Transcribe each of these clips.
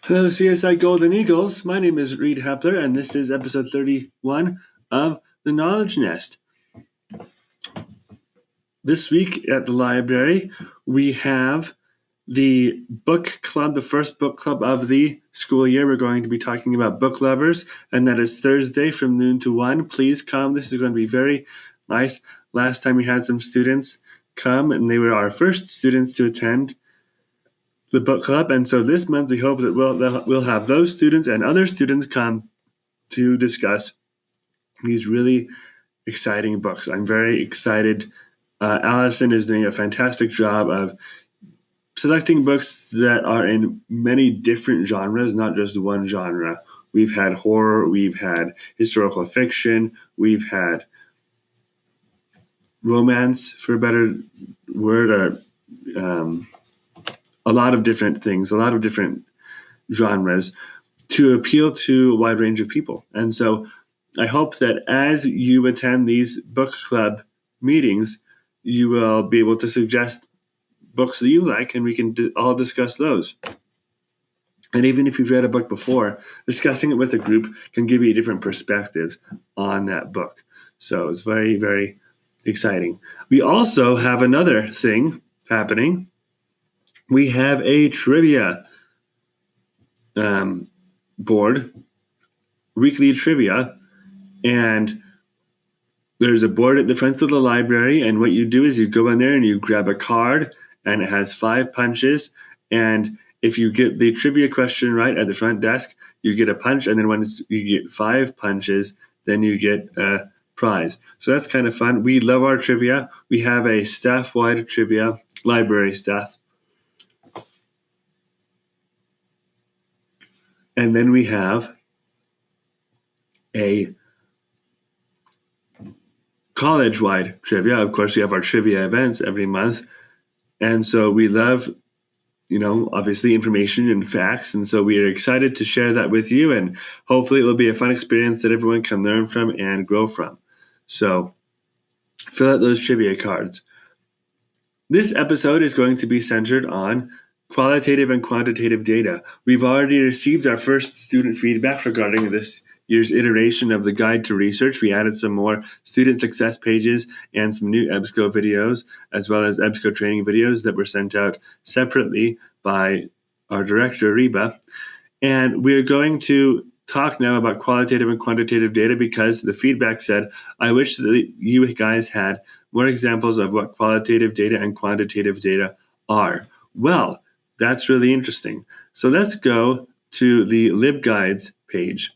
Hello, CSI Golden Eagles. My name is Reed Hepler, and this is episode 31 of The Knowledge Nest. This week at the library, we have the book club, the first book club of the school year. We're going to be talking about book lovers, and that is Thursday from noon to 1. Please come. This is going to be very nice. Last time we had some students come, and they were our first students to attend the book club. And so this month, we hope that we'll have those students and other students come to discuss these really exciting books. I'm very excited. Allison is doing a fantastic job of selecting books that are in many different genres, not just one genre. We've had horror, we've had historical fiction, we've had romance, for a better word, or a lot of different things, a lot of different genres to appeal to a wide range of people. And so I hope that as you attend these book club meetings, you will be able to suggest books that you like, and we can all discuss those. And even if you've read a book before, discussing it with a group can give you different perspectives on that book. So it's very, very exciting. We also have another thing happening. We have a trivia board, weekly trivia, and there's a board at the front of the library, and what you do is you go in there and you grab a card, and it has 5 punches, and if you get the trivia question right at the front desk, you get a punch, and then once you get 5 punches, then you get a prize. So that's kind of fun. We love our trivia. We have a staff-wide trivia, library staff. And then we have a college-wide trivia. Of course, we have our trivia events every month. And so we love, obviously information and facts. And so we are excited to share that with you. And hopefully it will be a fun experience that everyone can learn from and grow from. So fill out those trivia cards. This episode is going to be centered on qualitative and quantitative data. We've already received our first student feedback regarding this year's iteration of the Guide to Research. We added some more student success pages and some new EBSCO videos, as well as EBSCO training videos that were sent out separately by our director, Reba. And we're going to talk now about qualitative and quantitative data because the feedback said, I wish that you guys had more examples of what qualitative data and quantitative data are. Well, that's really interesting. So let's go to the LibGuides page.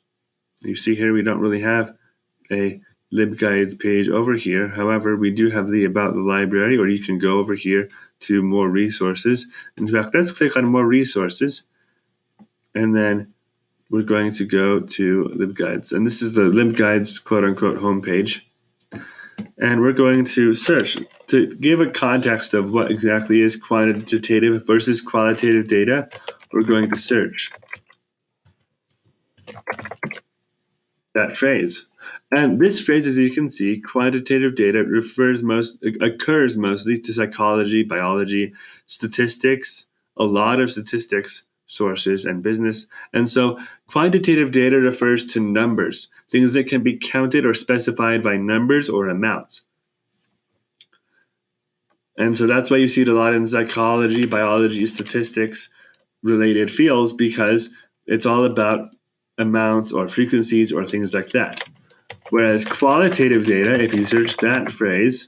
You see here we don't really have a LibGuides page over here. However, we do have the About the Library, or you can go over here to More Resources. In fact, let's click on More Resources, and then we're going to go to LibGuides. And this is the LibGuides quote-unquote homepage. And we're going to search. To give a context of what exactly is quantitative versus qualitative data, we're going to search that phrase. And this phrase, as you can see, quantitative data occurs mostly to psychology, biology, statistics, a lot of statistics sources, and business. And so quantitative data refers to numbers, things that can be counted or specified by numbers or amounts. And so that's why you see it a lot in psychology, biology, statistics related fields, because it's all about amounts or frequencies or things like that. Whereas qualitative data, if you search that phrase,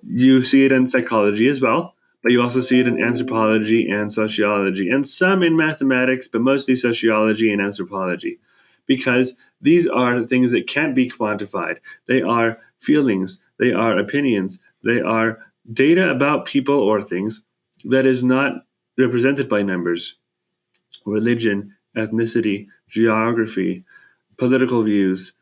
you see it in psychology as well, but you also see it in anthropology and sociology, and some in mathematics, but mostly sociology and anthropology, because these are things that can't be quantified. They are feelings, they are opinions, they are data about people or things that is not represented by numbers. Religion, ethnicity, geography, political views,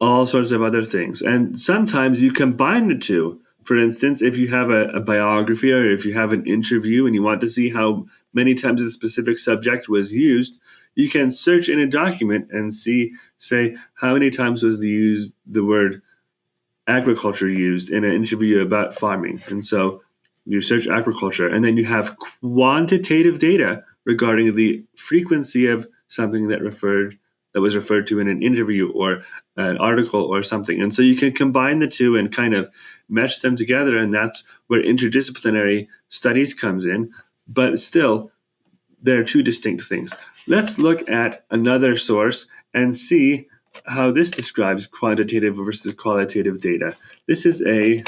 all sorts of other things. And sometimes you combine the two. For instance, if you have a biography or if you have an interview and you want to see how many times a specific subject was used, you can search in a document and say, how many times was the word agriculture used in an interview about farming. And so you search agriculture, and then you have quantitative data, regarding the frequency of something that was referred to in an interview or an article or something. And so you can combine the two and kind of mesh them together, and that's where interdisciplinary studies comes in. But still, they're two distinct things. Let's look at another source and see how this describes quantitative versus qualitative data. This is a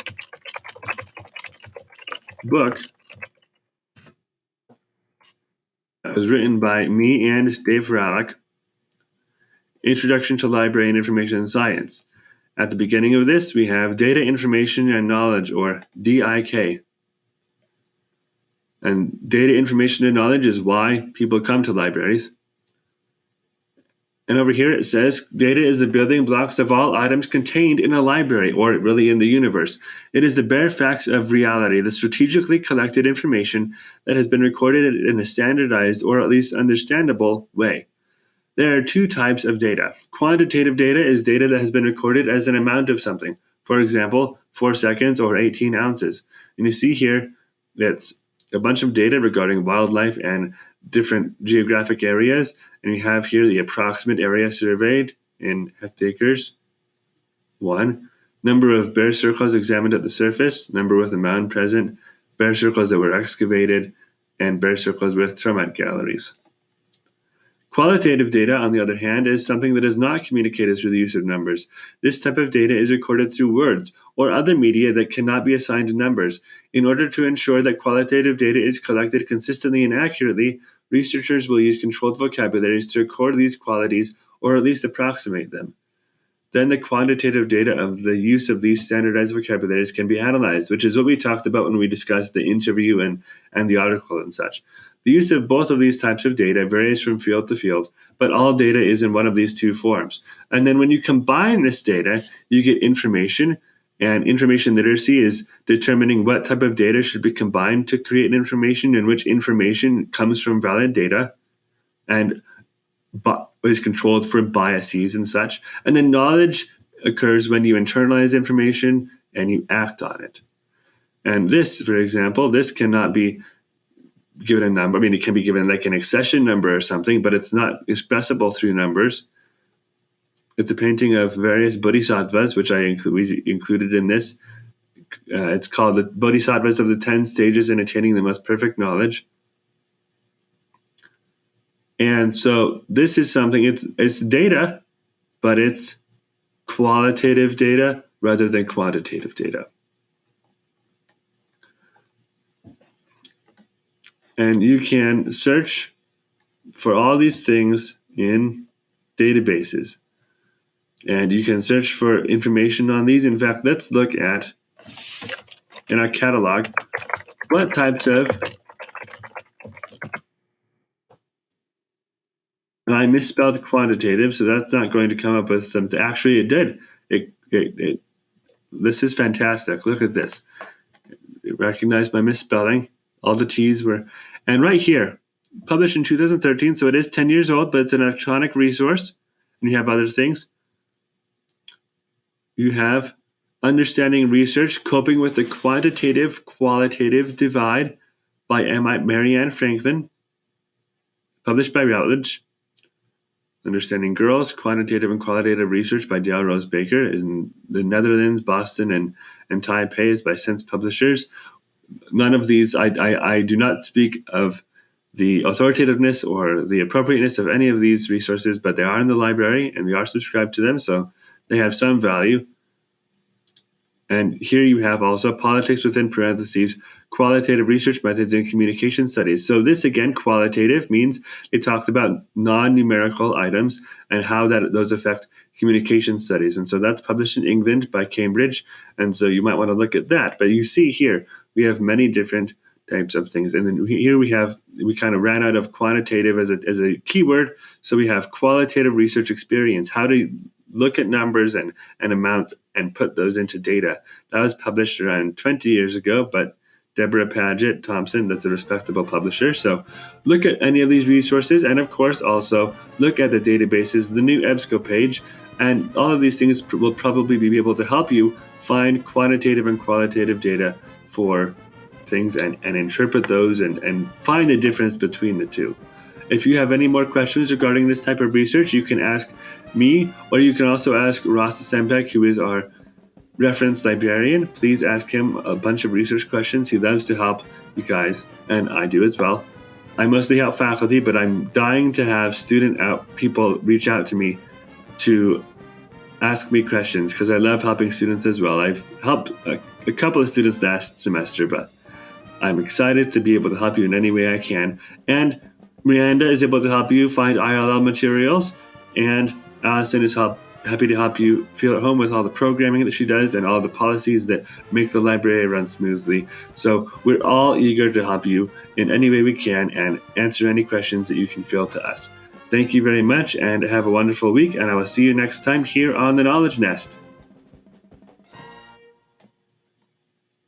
book that was written by me and Dave Ralick, Introduction to Library and Information Science. At the beginning of this, we have Data, Information, and Knowledge, or DIK. And data, information, and knowledge is why people come to libraries. And over here it says, data is the building blocks of all items contained in a library, or really in the universe. It is the bare facts of reality, the strategically collected information that has been recorded in a standardized or at least understandable way. There are two types of data. Quantitative data is data that has been recorded as an amount of something. For example, 4 seconds or 18 ounces. And you see here, it's a bunch of data regarding wildlife and different geographic areas, and we have here the approximate area surveyed in hectares, 1. Number of bare circles examined at the surface, number with a mound present, bare circles that were excavated, and bare circles with termite galleries. Qualitative data, on the other hand, is something that is not communicated through the use of numbers. This type of data is recorded through words or other media that cannot be assigned numbers. In order to ensure that qualitative data is collected consistently and accurately, researchers will use controlled vocabularies to record these qualities or at least approximate them. Then the quantitative data of the use of these standardized vocabularies can be analyzed, which is what we talked about when we discussed the interview and the article and such. The use of both of these types of data varies from field to field, but all data is in one of these two forms. And then when you combine this data, you get information, and information literacy is determining what type of data should be combined to create information and which information comes from valid data and is controlled for biases and such. And then knowledge occurs when you internalize information and you act on it. And this, for example, this cannot be given a number. I mean, it can be given like an accession number or something, but it's not expressible through numbers. It's a painting of various bodhisattvas, which we included in this. It's called the Bodhisattvas of the 10 Stages in Attaining the Most Perfect Knowledge. And so this is something, it's data, but it's qualitative data rather than quantitative data. And you can search for all these things in databases. And you can search for information on these. In fact, let's look at, in our catalog, what types of, and I misspelled quantitative, so that's not going to come up with something. Actually, it did. This is fantastic. Look at this. It recognized my misspelling. All the T's were, and right here, published in 2013, so it is 10 years old, but it's an electronic resource, and you have other things. You have Understanding Research, Coping with the Quantitative-Qualitative Divide by Marianne Franklin, published by Routledge. Understanding Girls, Quantitative and Qualitative Research by Dale Rose Baker in the Netherlands, Boston, and Taipei is by Sense Publishers. None of these, I do not speak of the authoritativeness or the appropriateness of any of these resources, but they are in the library and we are subscribed to them, so they have some value. And here you have also Politics within parentheses, Qualitative Research Methods in Communication Studies. So this, again, qualitative means it talks about non-numerical items and how those affect communication studies. And so that's published in England by Cambridge. And so you might want to look at that. But you see here, we have many different types of things. And then here we kind of ran out of quantitative as a keyword. So we have qualitative research experience, how to look at numbers and amounts and put those into data. That was published around 20 years ago, but Deborah Paget Thompson, that's a respectable publisher. So look at any of these resources, and of course also look at the databases, the new EBSCO page, and all of these things will probably be able to help you find quantitative and qualitative data for things and interpret those and find the difference between the two. If you have any more questions regarding this type of research, you can ask me, or you can also ask Ross Sembeck, who is our reference librarian. Please ask him a bunch of research questions. He loves to help you guys, and I do as well. I mostly help faculty, but I'm dying to have people reach out to me to ask me questions, because I love helping students as well. I've helped a couple of students last semester, but I'm excited to be able to help you in any way I can. And Miranda is able to help you find ILL materials, and Allison is happy to help you feel at home with all the programming that she does and all the policies that make the library run smoothly. So we're all eager to help you in any way we can and answer any questions that you can feel to us. Thank you very much, and have a wonderful week, and I will see you next time here on The Knowledge Nest.